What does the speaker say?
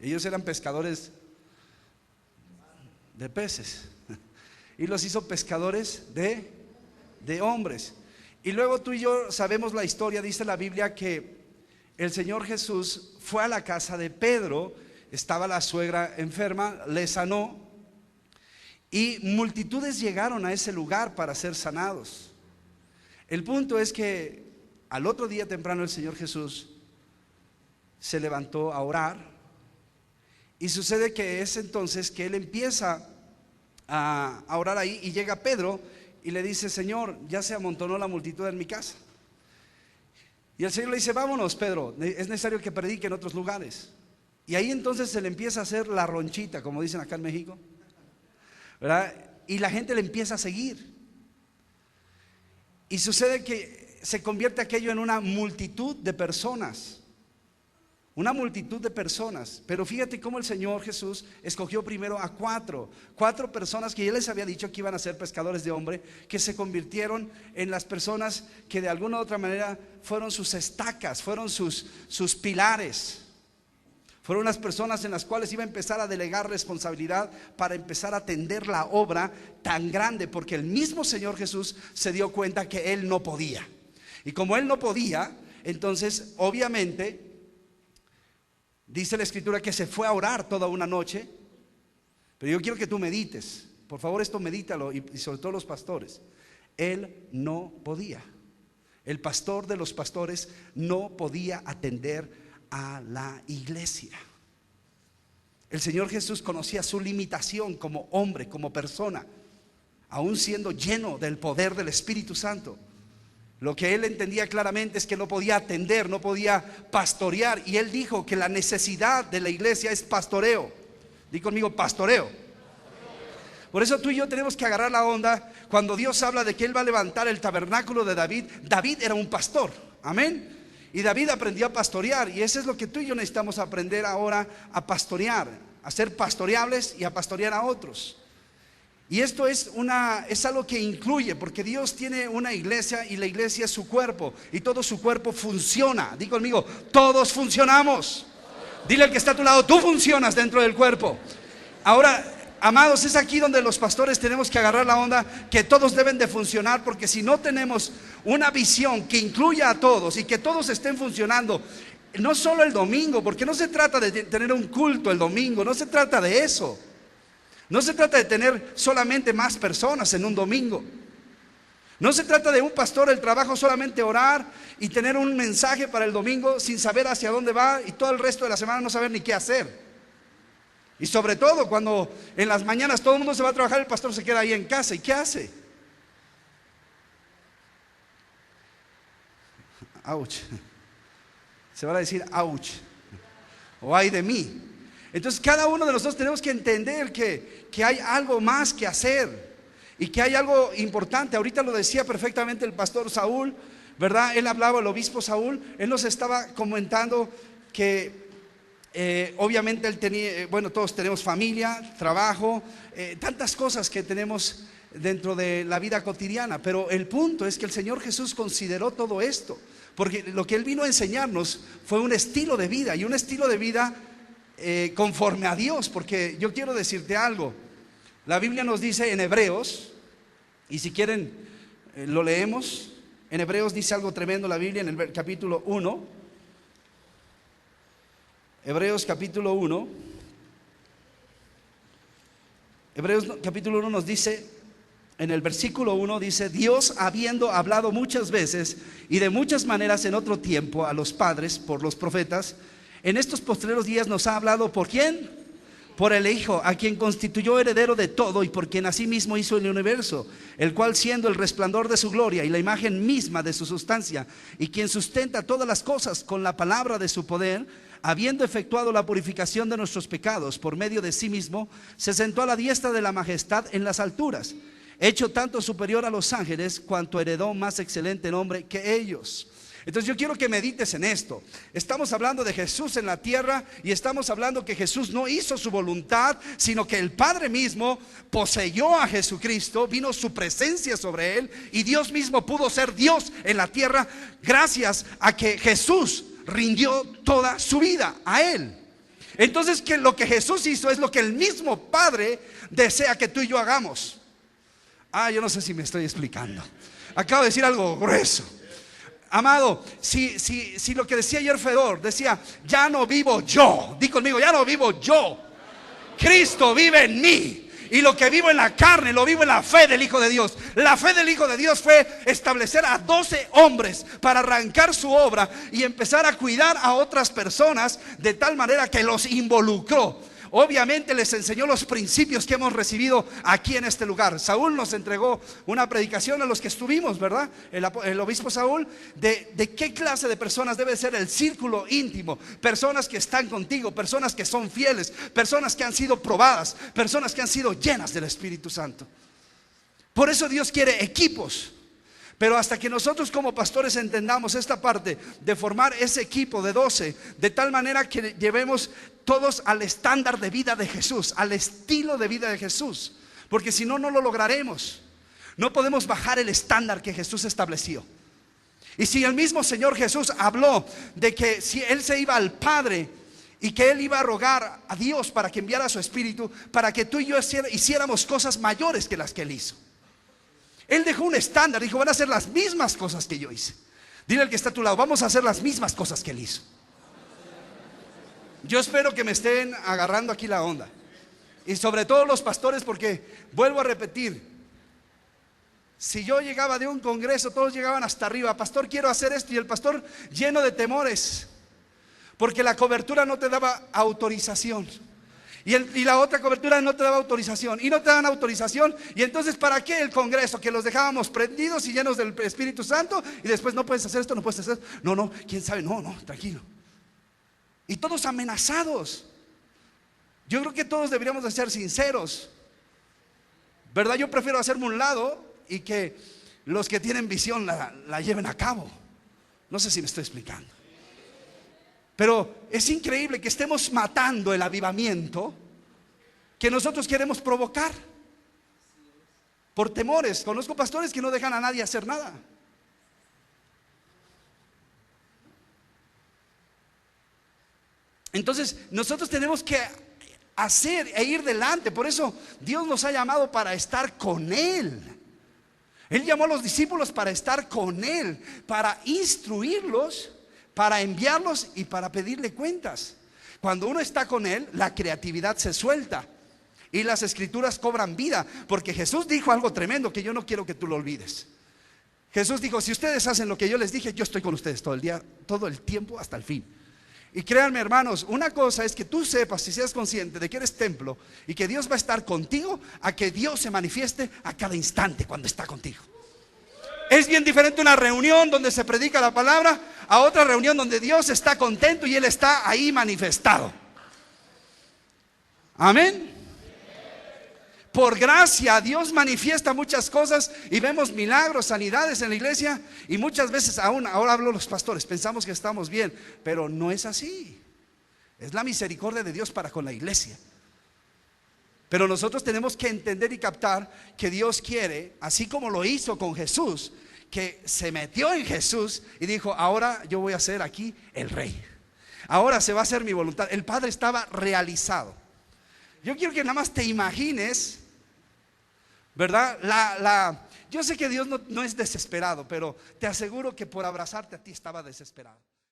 Ellos eran pescadores de peces y los hizo pescadores de hombres. Y luego tú y yo sabemos la historia. Dice la Biblia que el Señor Jesús fue a la casa de Pedro. Estaba la suegra enferma, le sanó, y multitudes llegaron a ese lugar para ser sanados. El punto es que al otro día temprano el Señor Jesús se levantó a orar, y sucede que es entonces que él empieza a orar ahí, y llega Pedro y le dice: Señor, ya se amontonó la multitud en mi casa. Y el Señor le dice: vámonos, Pedro, es necesario que predique en otros lugares. Y ahí entonces se le empieza a hacer la ronchita, como dicen acá en México, ¿verdad? Y la gente le empieza a seguir. Y sucede que se convierte aquello en una multitud de personas. Una multitud de personas. Pero fíjate cómo el Señor Jesús escogió primero a cuatro personas que Él les había dicho que iban a ser pescadores de hombre, que se convirtieron en las personas que de alguna u otra manera fueron sus estacas, fueron sus pilares. Fueron las personas en las cuales iba a empezar a delegar responsabilidad para empezar a atender la obra tan grande, porque el mismo Señor Jesús se dio cuenta que Él no podía. Y como Él no podía, entonces obviamente dice la Escritura que se fue a orar toda una noche. Pero yo quiero que tú medites, por favor, esto medítalo, y sobre todo los pastores. Él no podía. El pastor de los pastores no podía atender a la iglesia. El Señor Jesús conocía su limitación como hombre, como persona, aún siendo lleno del poder del Espíritu Santo. Lo que Él entendía claramente es que no podía atender, no podía pastorear. Y Él dijo que la necesidad de la iglesia es pastoreo. Di conmigo: pastoreo. Por eso tú y yo tenemos que agarrar la onda cuando Dios habla de que Él va a levantar el tabernáculo de David. David era un pastor, amén. Y David aprendió a pastorear, y eso es lo que tú y yo necesitamos aprender ahora, a pastorear, a ser pastoreables y a pastorear a otros. Y esto es algo que incluye, porque Dios tiene una iglesia y la iglesia es su cuerpo, y todo su cuerpo funciona. Di conmigo: todos funcionamos. Dile al que está a tu lado: tú funcionas dentro del cuerpo. Ahora, amados, es aquí donde los pastores tenemos que agarrar la onda, que todos deben de funcionar, porque si no tenemos una visión que incluya a todos y que todos estén funcionando, no solo el domingo, porque no se trata de tener un culto el domingo, no se trata de eso. No se trata de tener solamente más personas en un domingo. No se trata de un pastor, el trabajo solamente orar y tener un mensaje para el domingo sin saber hacia dónde va, y todo el resto de la semana no saber ni qué hacer. Y sobre todo cuando en las mañanas todo el mundo se va a trabajar, el pastor se queda ahí en casa. ¿Y qué hace? Ouch. Se va a decir ouch, o ay de mí. Entonces cada uno de nosotros tenemos que entender que hay algo más que hacer, y que hay algo importante. Ahorita lo decía perfectamente el pastor Saúl, ¿verdad? Él hablaba, el obispo Saúl, él nos estaba comentando que obviamente él tenía, todos tenemos familia, trabajo, tantas cosas que tenemos dentro de la vida cotidiana. Pero el punto es que el Señor Jesús consideró todo esto, porque lo que Él vino a enseñarnos fue un estilo de vida, y un estilo de vida conforme a Dios. Porque yo quiero decirte algo. La Biblia nos dice en Hebreos, y si quieren lo leemos. En Hebreos dice algo tremendo la Biblia, en el capítulo 1. Hebreos capítulo 1. Hebreos capítulo 1 nos dice, en el versículo 1 dice: Dios, habiendo hablado muchas veces y de muchas maneras en otro tiempo a los padres por los profetas, en estos postreros días nos ha hablado. ¿Por quién? Por el Hijo, a quien constituyó heredero de todo, y por quien asimismo hizo el universo, el cual, siendo el resplandor de su gloria y la imagen misma de su sustancia, y quien sustenta todas las cosas con la palabra de su poder, habiendo efectuado la purificación de nuestros pecados por medio de sí mismo, se sentó a la diestra de la majestad en las alturas, hecho tanto superior a los ángeles, cuanto heredó más excelente nombre que ellos. Entonces yo quiero que medites en esto. Estamos hablando de Jesús en la tierra, y estamos hablando que Jesús no hizo su voluntad, sino que el Padre mismo poseyó a Jesucristo, vino su presencia sobre Él, y Dios mismo pudo ser Dios en la tierra gracias a que Jesús rindió toda su vida a Él. Entonces, que lo que Jesús hizo es lo que el mismo Padre desea que tú y yo hagamos. Yo no sé si me estoy explicando. Acabo de decir algo grueso. Amado, si lo que decía ayer Fedor, decía, ya no vivo yo. Di conmigo, ya no vivo yo. Cristo vive en mí. Y lo que vivo en la carne, lo vivo en la fe del Hijo de Dios. La fe del Hijo de Dios fue establecer a 12 hombres para arrancar su obra y empezar a cuidar a otras personas de tal manera que los involucró. Obviamente les enseñó los principios que hemos recibido aquí en este lugar. Saúl nos entregó una predicación a los que estuvimos, ¿verdad? El obispo Saúl, de qué clase de personas debe ser el círculo íntimo. Personas que están contigo, personas que son fieles, personas que han sido probadas, personas que han sido llenas del Espíritu Santo. Por eso Dios quiere equipos. Pero hasta que nosotros como pastores entendamos esta parte de formar ese equipo de 12, de tal manera que llevemos todos al estándar de vida de Jesús, al estilo de vida de Jesús, porque si no, no lo lograremos. No podemos bajar el estándar que Jesús estableció. Y si el mismo Señor Jesús habló de que si Él se iba al Padre y que Él iba a rogar a Dios para que enviara su Espíritu, para que tú y yo hiciéramos cosas mayores que las que Él hizo. Él dejó un estándar, dijo, van a hacer las mismas cosas que yo hice. Dile al que está a tu lado, vamos a hacer las mismas cosas que Él hizo. Yo espero que me estén agarrando aquí la onda. Y sobre todo los pastores, porque vuelvo a repetir, si yo llegaba de un congreso, todos llegaban hasta arriba, pastor, quiero hacer esto, y el pastor lleno de temores, porque la cobertura no te daba autorización. Y la otra cobertura no te daba autorización. Y no te dan autorización. Y entonces, ¿para qué el congreso? Que los dejábamos prendidos y llenos del Espíritu Santo. Y después, no puedes hacer esto, no puedes hacer esto. No, quién sabe, no, tranquilo. Y todos amenazados. Yo creo que todos deberíamos de ser sinceros, ¿verdad? Yo prefiero hacerme un lado y que los que tienen visión la lleven a cabo. No sé si me estoy explicando. Pero es increíble que estemos matando el avivamiento que nosotros queremos provocar por temores. Conozco pastores que no dejan a nadie hacer nada. Entonces nosotros tenemos que hacer e ir delante. Por eso Dios nos ha llamado para estar con Él. Él llamó a los discípulos para estar con Él, para instruirlos, para enviarlos y para pedirle cuentas. Cuando uno está con Él, la creatividad se suelta y las escrituras cobran vida, porque Jesús dijo algo tremendo que yo no quiero que tú lo olvides. Jesús dijo, si ustedes hacen lo que yo les dije, yo estoy con ustedes todo el día, todo el tiempo hasta el fin. Y créanme, hermanos, una cosa es que tú sepas y seas consciente de que eres templo y que Dios va a estar contigo, a que Dios se manifieste a cada instante cuando está contigo. Es bien diferente una reunión donde se predica la palabra a otra reunión donde Dios está contento y Él está ahí manifestado. Amén. Por gracia Dios manifiesta muchas cosas y vemos milagros, sanidades en la iglesia. Y muchas veces aún, ahora hablo los pastores, pensamos que estamos bien, pero no es así. Es la misericordia de Dios para con la iglesia. Pero nosotros tenemos que entender y captar que Dios quiere, así como lo hizo con Jesús, que se metió en Jesús y dijo, ahora yo voy a ser aquí el rey. Ahora se va a hacer mi voluntad. El Padre estaba realizado. Yo quiero que nada más te imagines, ¿verdad? Yo sé que Dios no es desesperado, pero te aseguro que por abrazarte a ti estaba desesperado.